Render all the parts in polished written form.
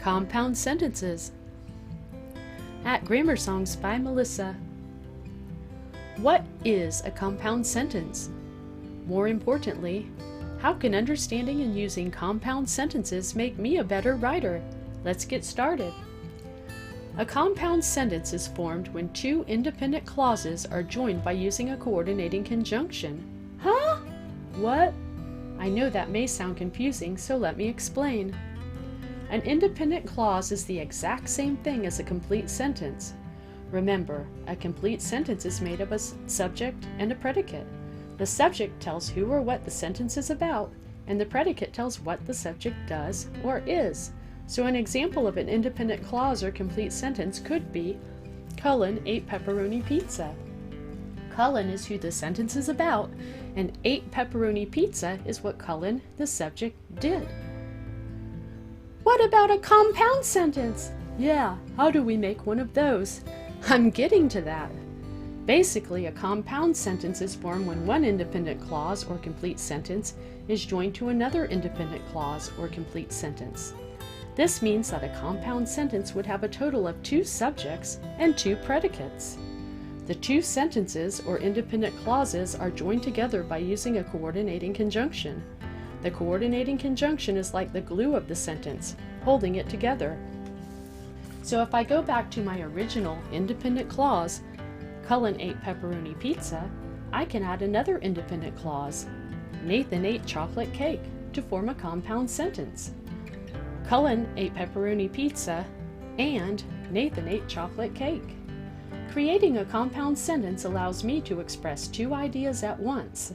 Compound sentences. At Grammar Songs by Melissa. What is a compound sentence? More importantly, how can understanding and using compound sentences make me a better writer? Let's get started. A compound sentence is formed when two independent clauses are joined by using a coordinating conjunction. Huh? What? I know that may sound confusing, so let me explain. An independent clause is the exact same thing as a complete sentence. Remember, a complete sentence is made of a subject and a predicate. The subject tells who or what the sentence is about, and the predicate tells what the subject does or is. So an example of an independent clause or complete sentence could be, Cullen ate pepperoni pizza. Cullen is who the sentence is about, and ate pepperoni pizza is what Cullen, the subject, did. What about a compound sentence? Yeah, how do we make one of those? I'm getting to that. Basically, a compound sentence is formed when one independent clause or complete sentence is joined to another independent clause or complete sentence. This means that a compound sentence would have a total of two subjects and two predicates. The two sentences or independent clauses are joined together by using a coordinating conjunction. The coordinating conjunction is like the glue of the sentence, holding it together. So if I go back to my original independent clause, Cullen ate pepperoni pizza, I can add another independent clause, Nathan ate chocolate cake, to form a compound sentence. Cullen ate pepperoni pizza and Nathan ate chocolate cake. Creating a compound sentence allows me to express two ideas at once.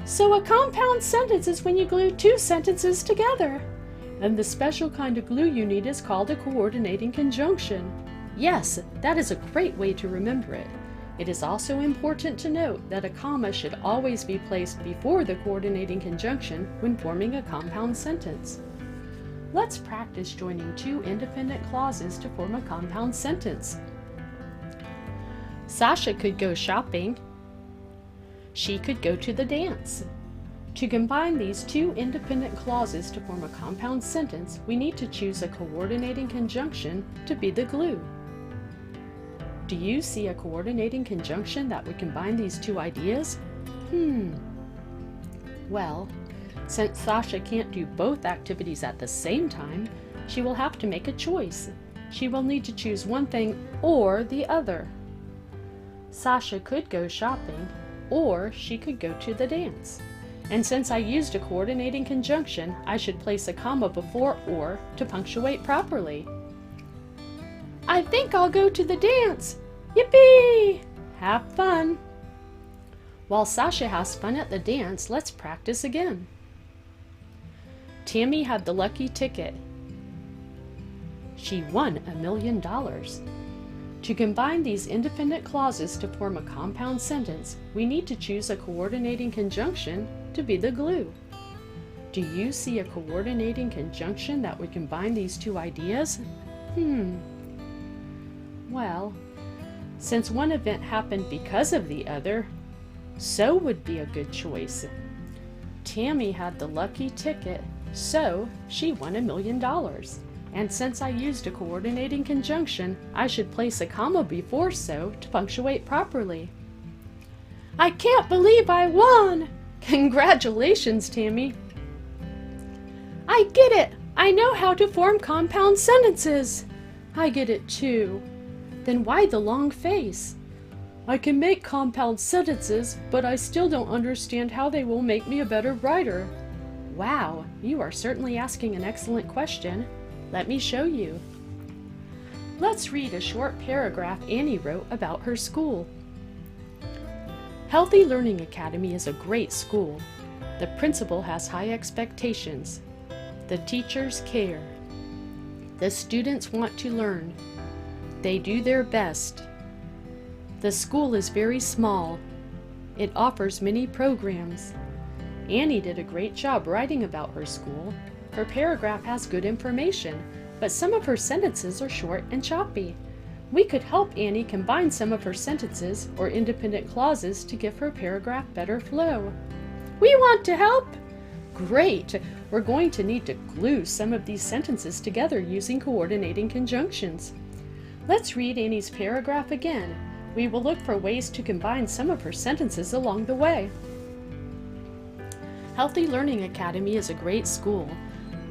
So a compound sentence is when you glue two sentences together. And the special kind of glue you need is called a coordinating conjunction. Yes, that is a great way to remember it. It is also important to note that a comma should always be placed before the coordinating conjunction when forming a compound sentence. Let's practice joining two independent clauses to form a compound sentence. Sasha could go shopping. She could go to the dance. To combine these two independent clauses to form a compound sentence, we need to choose a coordinating conjunction to be the glue. Do you see a coordinating conjunction that would combine these two ideas? Well, since Sasha can't do both activities at the same time, she will have to make a choice. She will need to choose one thing or the other. Sasha could go shopping, or she could go to the dance. And since I used a coordinating conjunction, I should place a comma before or to punctuate properly. I think I'll go to the dance. Yippee! Have fun! While Sasha has fun at the dance, let's practice again. Tammy had the lucky ticket. She won $1 million. To combine these independent clauses to form a compound sentence, we need to choose a coordinating conjunction to be the glue. Do you see a coordinating conjunction that would combine these two ideas? Well, since one event happened because of the other, so would be a good choice. Tammy had the lucky ticket, so she won $1 million. And since I used a coordinating conjunction, I should place a comma before so to punctuate properly. I can't believe I won! Congratulations, Tammy! I get it! I know how to form compound sentences! I get it too. Then why the long face? I can make compound sentences, but I still don't understand how they will make me a better writer. Wow, you are certainly asking an excellent question. Let me show you. Let's read a short paragraph Annie wrote about her school. Healthy Learning Academy is a great school. The principal has high expectations. The teachers care. The students want to learn. They do their best. The school is very small. It offers many programs. Annie did a great job writing about her school. Her paragraph has good information, but some of her sentences are short and choppy. We could help Annie combine some of her sentences or independent clauses to give her paragraph better flow. We want to help! Great! We're going to need to glue some of these sentences together using coordinating conjunctions. Let's read Annie's paragraph again. We will look for ways to combine some of her sentences along the way. Healthy Learning Academy is a great school.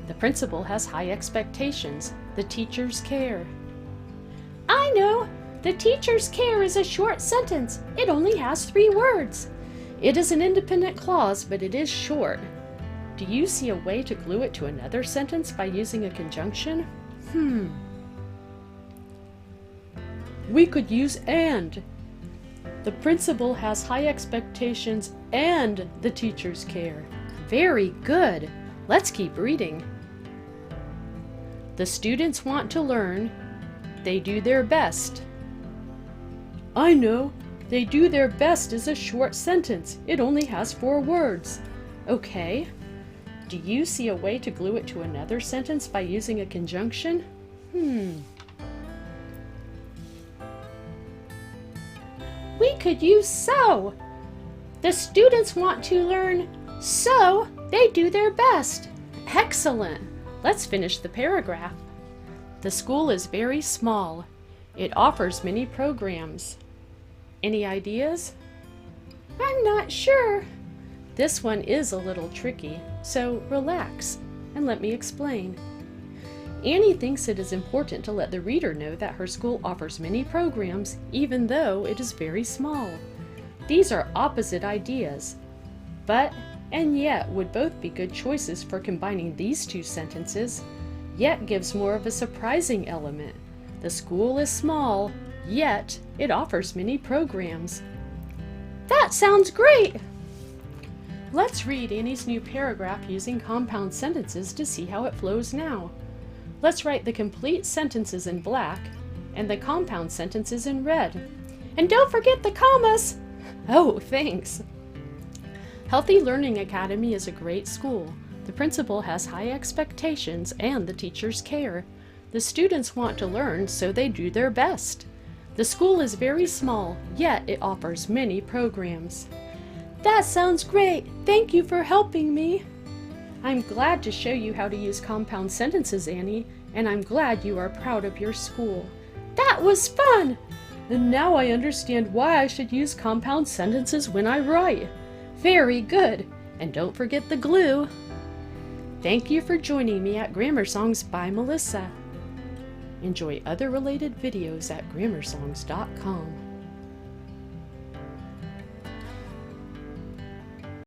The principal has high expectations. The teachers care. I know! The teachers care is a short sentence. It only has 3 words. It is an independent clause, but it is short. Do you see a way to glue it to another sentence by using a conjunction? We could use and. The principal has high expectations and the teachers care. Very good. Let's keep reading. The students want to learn. They do their best. I know. They do their best is a short sentence. It only has 4 words. Okay. Do you see a way to glue it to another sentence by using a conjunction? We could use so. The students want to learn, so they do their best. Excellent. Let's finish the paragraph. The school is very small. It offers many programs. Any ideas? I'm not sure. This one is a little tricky, so relax and let me explain. Annie thinks it is important to let the reader know that her school offers many programs, even though it is very small. These are opposite ideas, but and yet would both be good choices for combining these 2 sentences, yet gives more of a surprising element. The school is small, yet it offers many programs. That sounds great! Let's read Annie's new paragraph using compound sentences to see how it flows now. Let's write the complete sentences in black and the compound sentences in red. And don't forget the commas! Oh, thanks! Healthy Learning Academy is a great school. The principal has high expectations and the teachers care. The students want to learn, so they do their best. The school is very small, yet it offers many programs. That sounds great! Thank you for helping me! I'm glad to show you how to use compound sentences, Annie, and I'm glad you are proud of your school. That was fun! And now I understand why I should use compound sentences when I write. Very good! And don't forget the glue! Thank you for joining me at Grammar Songs by Melissa. Enjoy other related videos at grammarsongs.com.